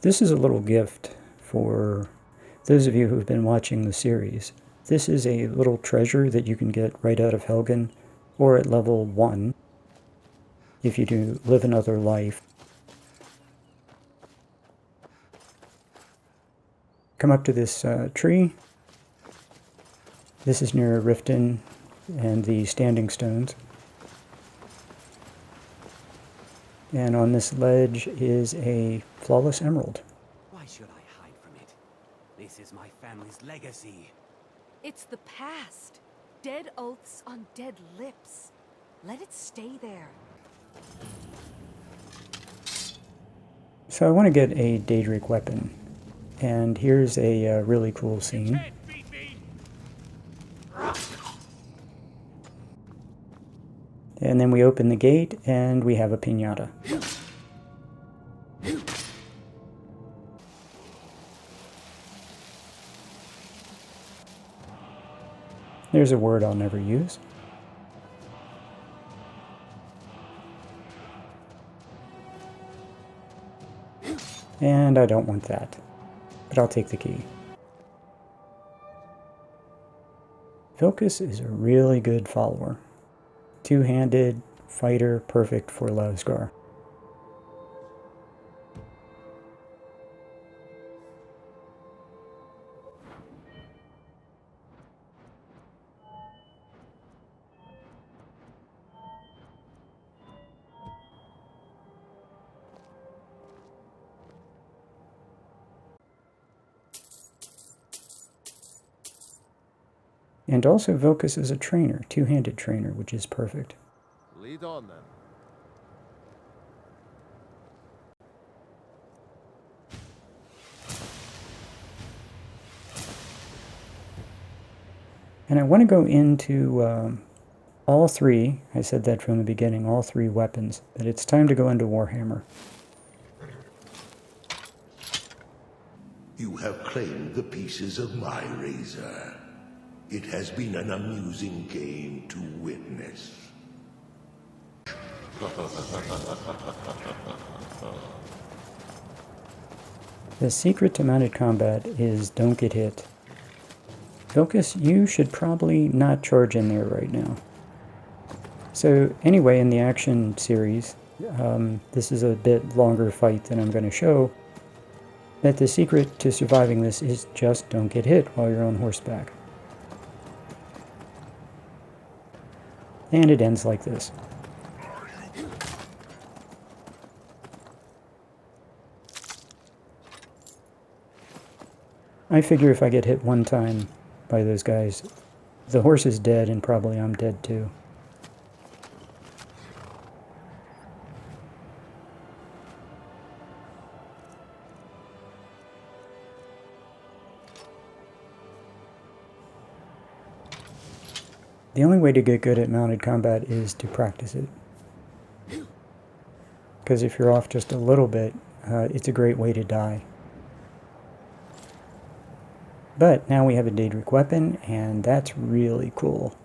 This is a little gift for those of you who've been watching the series. This is a little treasure that you can get right out of Helgen, or at level 1, if you do live another life. Come up to this tree. This is near Riften and the Standing Stones. And on this ledge is a flawless emerald. Why should I hide from it? This is my family's legacy. It's the past. Dead oaths on dead lips. Let it stay there. So I want to get a Daedric weapon. And here's a really cool scene. And then we open the gate and we have a piñata. There's a word I'll never use. And I don't want that, but I'll take the key. Vilkas is a really good follower. Two-handed fighter, perfect for Lazgar. And also Vilkas is a trainer, two-handed trainer, which is perfect. Lead on then. And I want to go into all three, I said that from the beginning, all three weapons, but it's time to go into Warhammer. You have claimed the pieces of my razor. It has been an amusing game to witness. The secret to mounted combat is don't get hit. Vilkas, you should probably not charge in there right now. So anyway, in the action series, this is a bit longer fight than I'm going to show, that the secret to surviving this is just don't get hit while you're on horseback. And it ends like this. I figure if I get hit one time by those guys, the horse is dead and probably I'm dead too. The only way to get good at mounted combat is to practice it. Because if you're off just a little bit, it's a great way to die. But now we have a Daedric weapon, and that's really cool.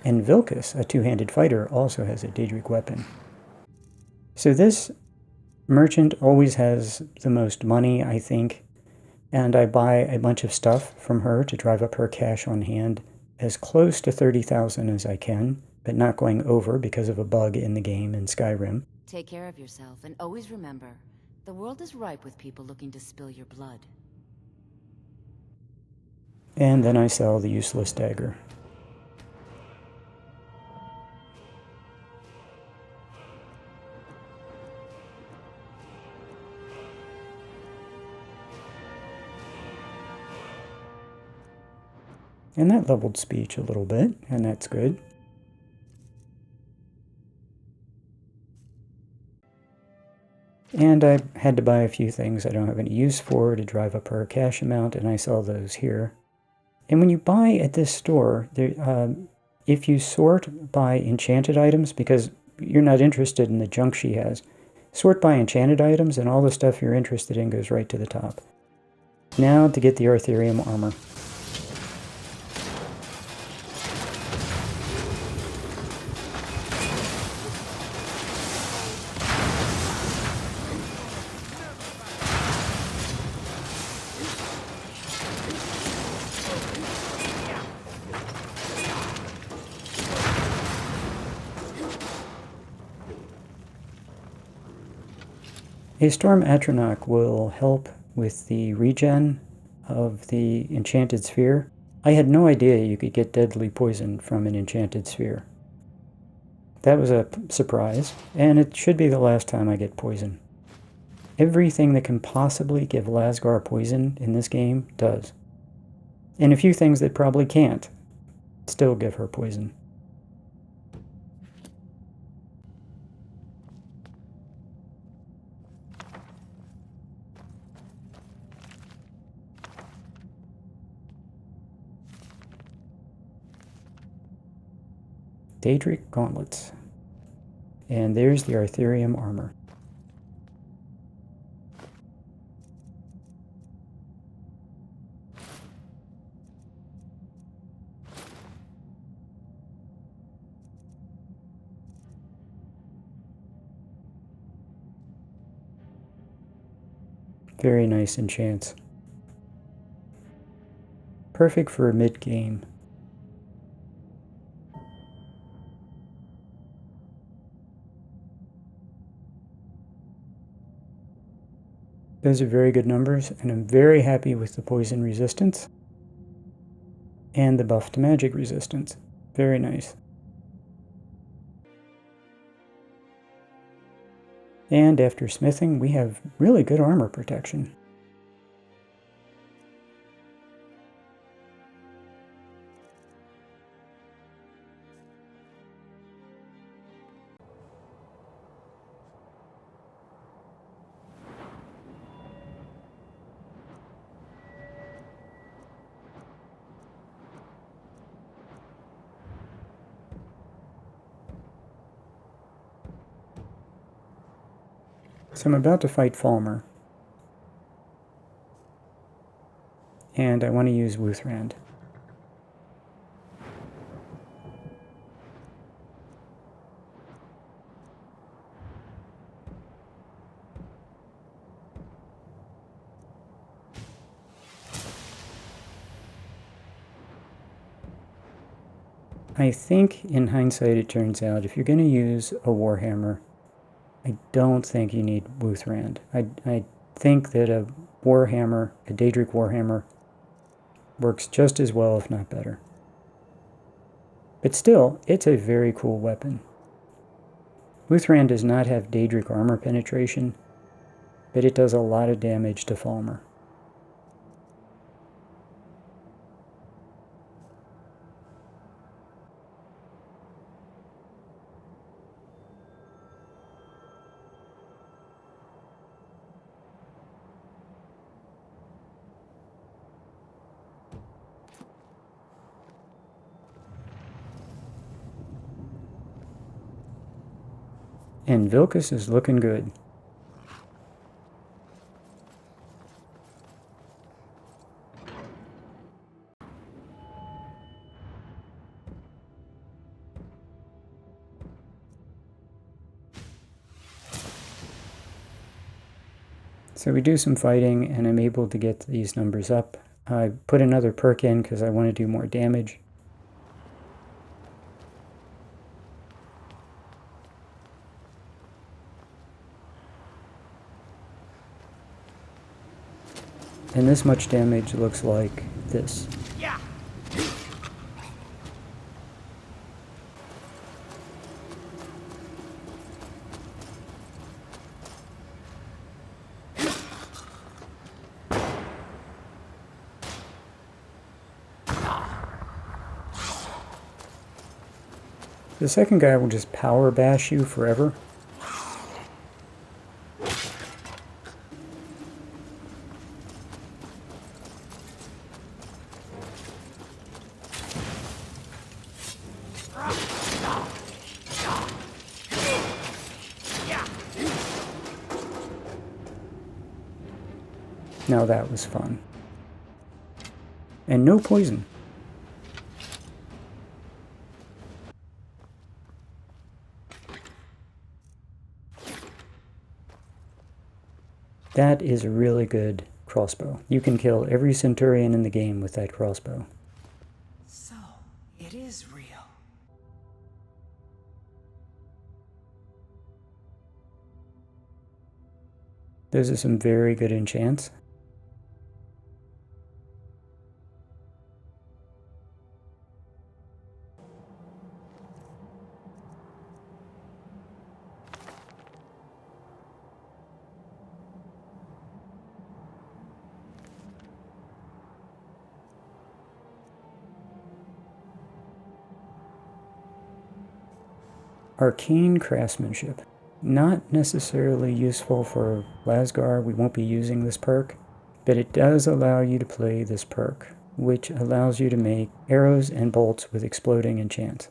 And Vilkas, a two-handed fighter, also has a Daedric weapon. So this merchant always has the most money, I think, and I buy a bunch of stuff from her to drive up her cash on hand as close to 30,000 as I can, but not going over because of a bug in the game in Skyrim. Take care of yourself, and always remember, the world is ripe with people looking to spill your blood. And then I sell the useless dagger. And that leveled speech a little bit, and that's good. And I had to buy a few things I don't have any use for to drive up her cash amount, and I sell those here. And when you buy at this store, if you sort by enchanted items, because you're not interested in the junk she has, sort by enchanted items, and all the stuff you're interested in goes right to the top. Now to get the Aetherium Armor. A Storm Atronach will help with the regen of the enchanted sphere. I had no idea you could get deadly poison from an enchanted sphere. That was a surprise, and it should be the last time I get poison. Everything that can possibly give Lazgar poison in this game does. And a few things that probably can't still give her poison. Daedric gauntlets. And there's the Aetherium Armor. Very nice enchants. Perfect for mid-game. Those are very good numbers, and I'm very happy with the poison resistance and the buff to magic resistance. Very nice. And after smithing, we have really good armor protection. So I'm about to fight Falmer, and I want to use Wuthrand. I think in hindsight it turns out if you're going to use a Warhammer, I don't think you need Wuthrand. I think that a Warhammer, a Daedric Warhammer, works just as well, if not better. But still, it's a very cool weapon. Wuthrand does not have Daedric armor penetration, but it does a lot of damage to Falmer. And Vilkas is looking good. So we do some fighting, and I'm able to get these numbers up. I put another perk in because I want to do more damage. And this much damage looks like this. Yeah. The second guy will just power bash you forever. Now that was fun. And no poison. That is a really good crossbow. You can kill every centurion in the game with that crossbow. So, it is real. Those are some very good enchants. Arcane Craftsmanship. Not necessarily useful for Lazgar, we won't be using this perk, but it does allow you to play this perk, which allows you to make arrows and bolts with exploding enchants.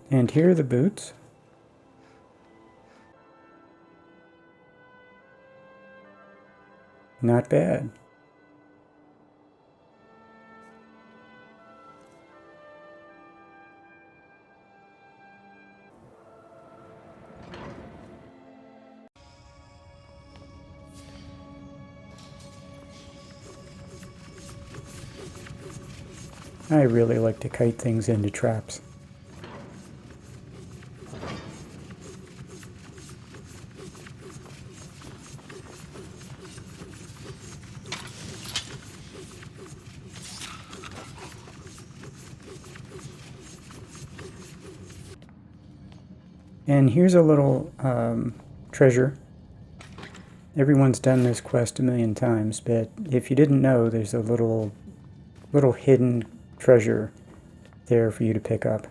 And here are the boots. Not bad. I really like to kite things into traps. And here's a little treasure. Everyone's done this quest a million times, but if you didn't know, there's a little hidden treasure there for you to pick up.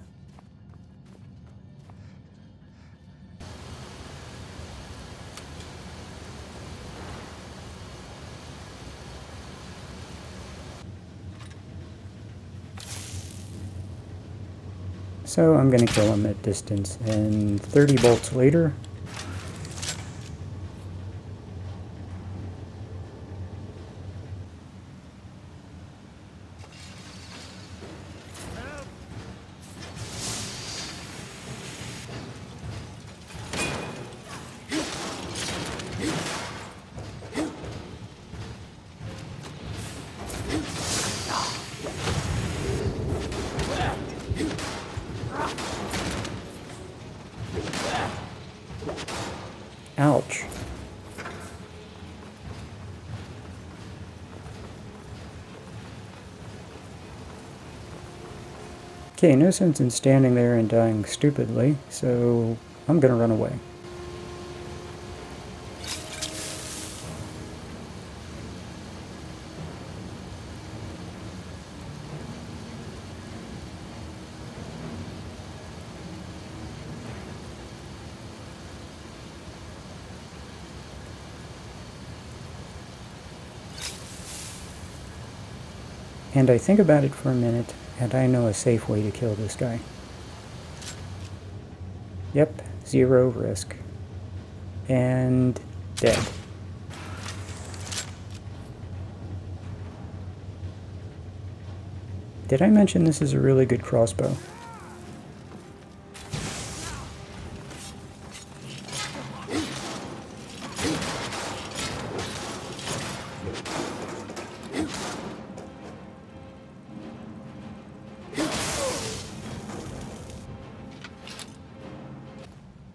So I'm going to kill him at distance, and 30 bolts later, ouch. Okay, no sense in standing there and dying stupidly, so I'm gonna run away. And I think about it for a minute, and I know a safe way to kill this guy. Yep, 0 risk. And dead. Did I mention this is a really good crossbow?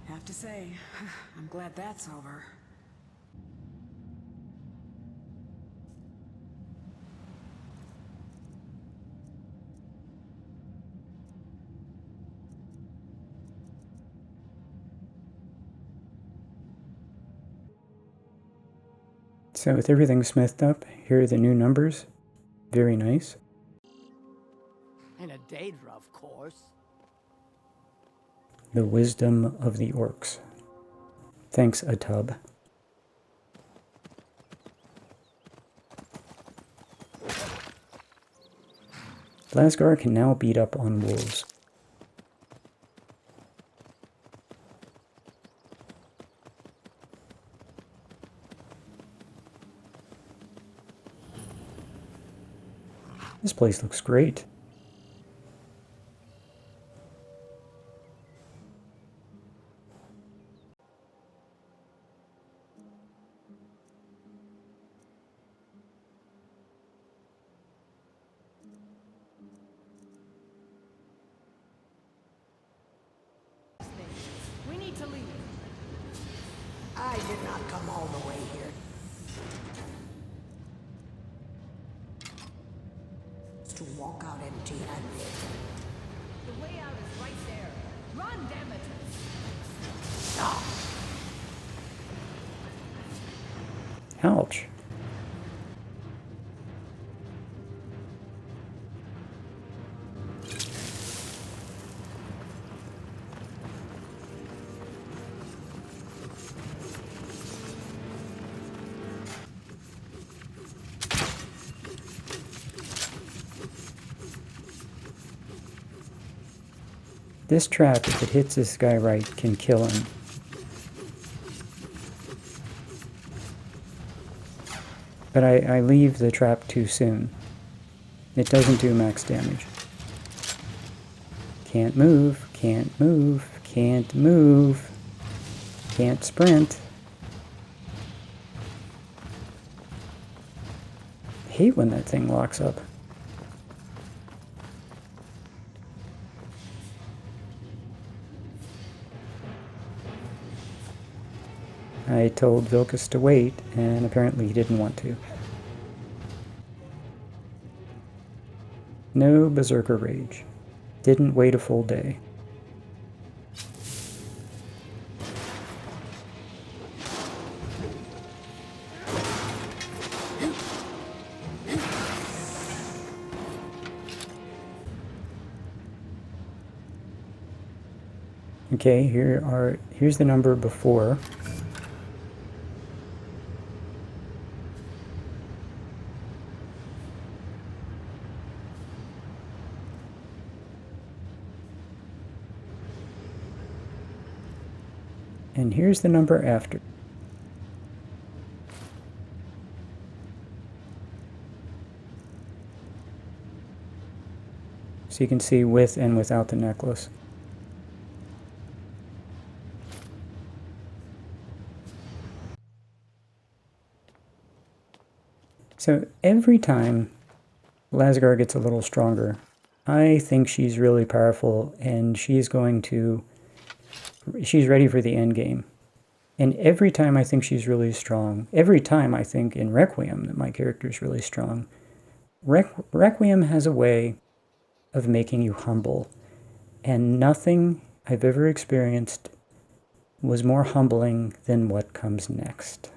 Have to say, I'm glad that's over. So with everything smithed up, here are the new numbers. Very nice. And a Daedra, of course. The wisdom of the orcs. Thanks, a tub. Lazgar can now beat up on wolves. This place looks great. We need to leave. I did not come all the way here. To walk out empty-handed. The way out is right there. Run, damn it! Ouch. This trap, if it hits this guy right, can kill him. But I leave the trap too soon. It doesn't do max damage. Can't move, can't move, can't move. Can't sprint. Hate when that thing locks up. I told Vilkas to wait, and apparently he didn't want to. No Berserker Rage. Didn't wait a full day. Okay, here's the number before. And here's the number after. So you can see with and without the necklace. So every time Lazgar gets a little stronger, I think she's really powerful, and she's ready for the end game. And every time I think she's really strong, every time I think in Requiem that my character is really strong, Requiem has a way of making you humble. And nothing I've ever experienced was more humbling than what comes next.